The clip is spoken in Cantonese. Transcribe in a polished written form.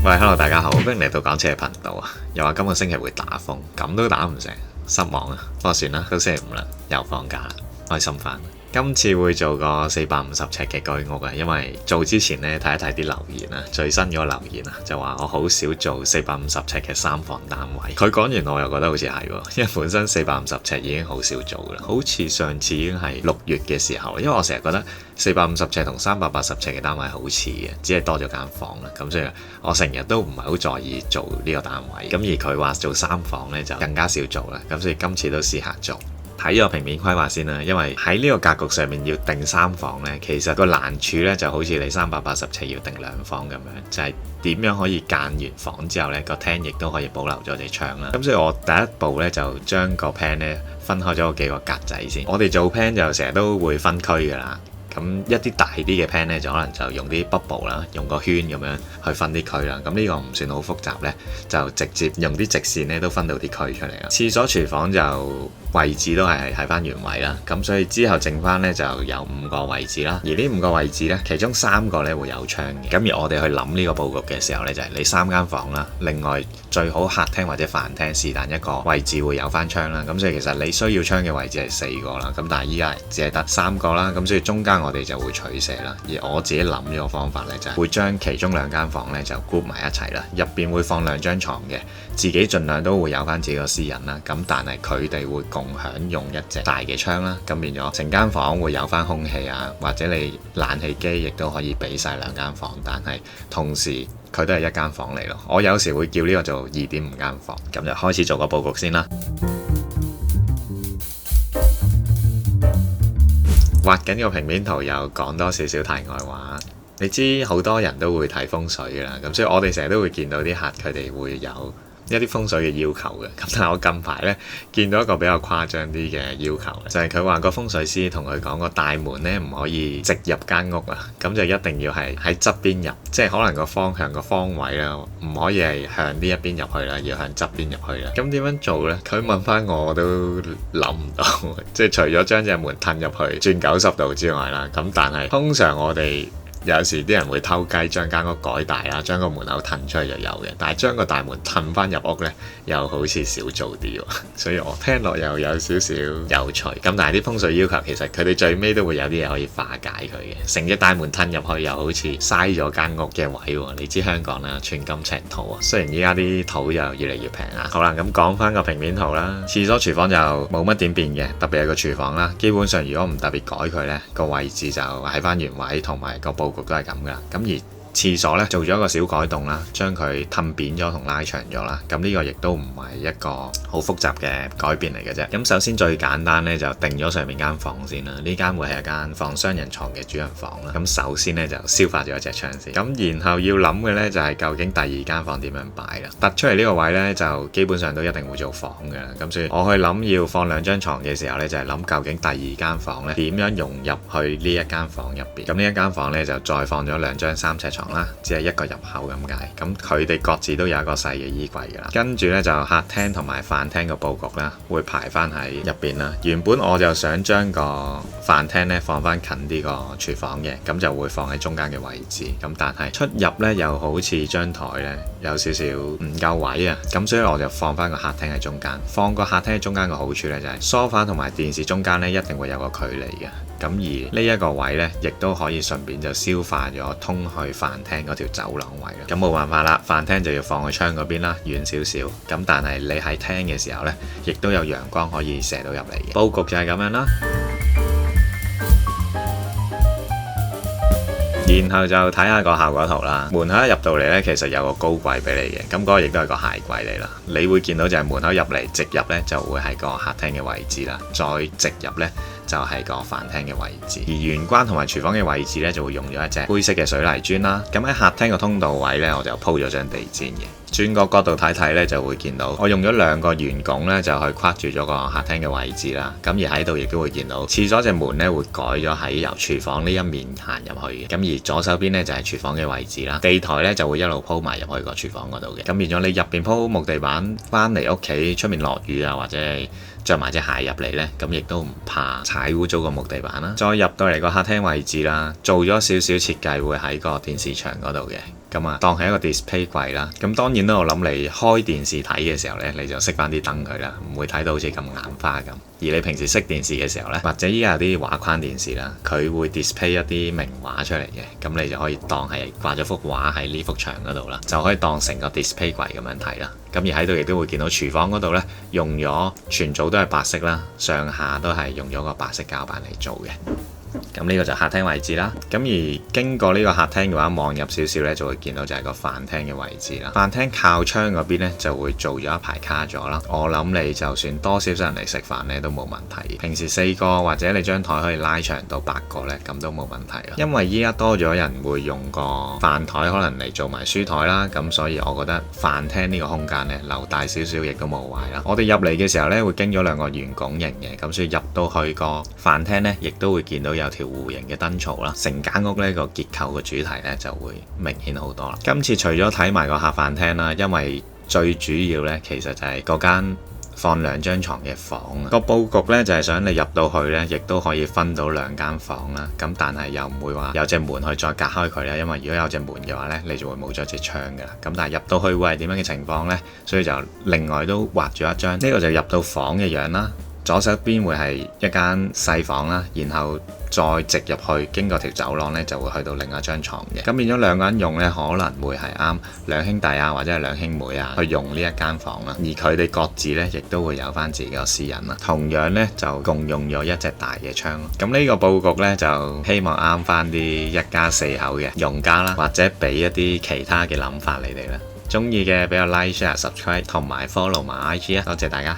喂，hello，大家好，歡迎嚟到港車嘅頻道啊！又話今個星期會打風，咁都打唔成，失望啊！不過算啦，都星期五啦，又放假啦，開心翻。今次會做個450尺嘅居屋啊，因為做之前呢，睇一睇啲留言啊，最新嗰個留言啊，就話我好少做450尺嘅3房單位。佢講完我又覺得好似係喎，因為本身450尺已經好少做噶啦，好似上次已經係6月嘅時候，因為我成日覺得450尺同380尺嘅單位好似嘅，只係多咗間房啦，咁所以我成日都唔係好在意做呢個單位。咁而佢話做3房呢，就更加少做啦，咁所以今次都試下做。睇咗平面規劃先啦，因為喺呢個格局上面要定3房呢，其實個難處呢就好似你380尺要定2房咁樣，就係點樣可以間完房之後呢個廳亦都可以保留咗隻窗啦。咁所以我第一步呢，就將個 plan 呢分開咗幾個格仔先。我哋做 plan 就成日都會分區㗎啦。咁一啲大啲嘅 plan 咧，就可能就用啲 bubble 啦，用個圈咁樣去分啲區啦。咁呢個唔算好複雜呢，就直接用啲直線咧都分到啲區出嚟啦。廁所、廚房就位置都係喺翻原位啦。咁所以之後剩翻呢就有5個位置啦。而呢5個位置呢，其中3個呢會有窗嘅。咁而我哋去諗呢個佈局嘅時候呢，就係你3間房啦，另外最好客廳或者飯廳是但一個位置會有翻窗啦。咁所以其實你需要窗嘅位置係4個啦。咁但係依家只係得3個啦。咁所以中間我哋就會取捨啦，而我自己諗呢個方法呢，就係會將其中2間房呢就 group 埋一齊啦，入邊會放2張床嘅，自己盡量都會有翻自己個私隱啦，咁但係佢哋會共享用一隻大嘅窗啦，咁變咗成間房會有翻空氣啊，或者你冷氣機亦都可以俾晒2間房，但係同時佢都係1間房嚟咯。我有時會叫呢個做2.5間房，咁就開始做個佈局先啦。畫緊個平面圖又講多少少題外話，你知好多人都會睇風水㗎啦，咁所以我哋成日都會見到啲客佢哋會有一啲風水嘅要求嘅。咁但係我近排呢，見到一個比較誇張啲嘅要求，就係佢話個風水師同佢講個大門呢唔可以直入間屋啊，咁就一定要係喺側邊入，即係可能個方向個方位啦，唔可以係向呢一邊入去啦，要向側邊入去啦。咁點樣做呢？佢問翻我都諗唔到，即係除咗將隻門褪入去轉90度之外啦，咁但係通常我哋有時啲人會偷雞將間屋改大啦，將個門口褪出去就有嘅，但係將個大門褪翻入屋呢，又好似少做啲喎，所以我聽落又有少少有趣。咁但係啲風水要求其實佢哋最尾都會有啲嘢可以化解佢嘅，成隻大門褪入去又好似嘥咗間屋嘅位喎。你知香港啦，寸金尺土啊，雖然依家啲土又越嚟越平啊。好啦，咁講翻個平面圖啦，廁所、廚房就冇乜點變嘅，特別係個廚房啦，基本上如果唔特別改佢呢，個位置就喺翻原位，同埋個佈局都係咁噶啦。咁而廁所呢，做咗一個小改動啦，將佢褪扁咗同拉長咗啦。咁呢個亦都唔係一個好複雜嘅改變嚟嘅啫。咁首先最簡單呢，就定咗上面間房先啦。呢間會係一間放雙人床嘅主人房啦。咁首先呢，就消化咗一隻窗先。咁然後要諗嘅呢，就係究竟第2間房點樣擺啦。突出嚟呢個位呢，就基本上都一定會做房嘅。咁所以我去諗要放2張床嘅時候呢，就係諗究竟第2間房呢點樣融入去呢一間房入邊。咁呢一間房呢，就再放咗2張3尺床啦，只係一個入口咁解。咁佢哋各自都有一個細嘅衣櫃噶啦。跟住呢，就客廳同埋飯廳個佈局啦，會排翻喺入邊啦。原本我就想將個飯廳呢放翻近啲個廚房嘅，咁就會放喺中間嘅位置。咁但係出入呢，又好似張台呢有少少唔夠位啊，咁所以我就放翻個客廳喺中間。放個客廳喺中間嘅好處呢，就係梳化同埋電視中間呢一定會有個距離嘅。咁而呢一個位呢，亦都可以順便就消化咗通去飯廳嗰條走廊位啦。咁冇辦法啦，飯廳就要放去窗嗰邊啦，遠少少。咁但係你喺廳嘅時候呢，亦都有陽光可以射到入嚟嘅。佈局就係咁樣啦。然後就睇下個效果圖啦。門口一入到嚟呢，其實有個高櫃俾你嘅，咁嗰個亦都係個鞋櫃嚟啦。你會見到就係門口入嚟直入呢，就會係個客廳嘅位置啦，再直入呢，就係個飯廳嘅位置。而玄關同埋廚房嘅位置呢，就會用咗一隻灰色嘅水泥磚啦。咁喺客廳個通道位呢，我就鋪咗張地氈嘅。轉個角度睇睇呢，就會見到我用咗2個圓拱呢，就去框住咗個客廳嘅位置啦。咁而喺度亦都會見到廁所隻門呢，會改咗喺由廚房呢一面行入去嘅。咁而左手邊呢，就係廚房嘅位置啦。地台呢，就會一路鋪埋入去個廚房嗰度嘅。咁變咗你入邊鋪木地板，翻嚟屋企出面落雨啊，或者着埋隻鞋入嚟呢，咁亦都唔怕踩污糟個木地板啦。再入到嚟個客廳位置啦，做咗少少設計會喺個電視牆嗰度嘅。咁啊當係一個 display 櫃啦。咁當然啦，我諗你開電視睇嘅時候呢，你就熄翻啲燈佢啦，唔會睇到好似咁眼花咁。而你平時熄電視嘅時候呢，或者依家有啲畫框電視啦，佢會 display 一啲名畫出嚟嘅，咁你就可以當係掛咗幅畫喺呢幅牆嗰度啦，就可以當成個 display 櫃咁樣睇啦。咁而喺度亦都會見到廚房嗰度呢，用咗全組都係白色啦，上下都係用咗個白色膠板嚟做嘅。咁呢個就客廳位置啦。咁而經過呢個客廳嘅話，望入少少呢，就會見到就係個飯廳嘅位置啦。飯廳靠窗嗰邊呢，就會做咗一排卡座啦。我諗你就算多少少人嚟食飯呢，都冇問題。平時4個或者你張台可以拉長到8個呢，咁都冇問題啦。因為依家多咗人會用個飯台可能嚟做埋書台啦，咁所以我覺得飯廳呢個空間呢，留大少少亦都冇壞啦。我哋入嚟嘅時候呢，會經咗2個圓拱形嘅，咁所以入到去個飯廳呢，亦都會見到有條弧形嘅燈槽啦，成間屋呢個結構嘅主題呢就會明顯好多啦。今次除咗睇埋個客飯廳啦，因為最主要呢其實就係嗰間放2張床嘅房啊。個佈局呢就係想你入到去呢，亦都可以分到2間房啦。咁但係又唔會話有隻門去再隔開佢啦，因為如果有隻門嘅話呢，你就會冇咗隻窗噶啦。咁但係入到去會係點樣嘅情況呢？所以就另外都畫咗一張，呢個就入到房嘅樣啦。左手邊會係一間細房啦，然後再直入去，經過條走廊呢，就會去到另一張床嘅。咁變咗2個人用呢，可能會係啱2兄弟啊，或者係2兄妹啊去用呢一間房啦。而佢哋各自呢，亦都會有翻自己個私隱啦。同樣呢，就共用咗一隻大嘅窗。咁呢個佈局呢，就希望啱翻啲一家4口嘅用家啦，或者俾一啲其他嘅諗法你哋啦。中意嘅俾個 like、share、subscribe 同埋 follow 埋 IG 啊！多謝大家。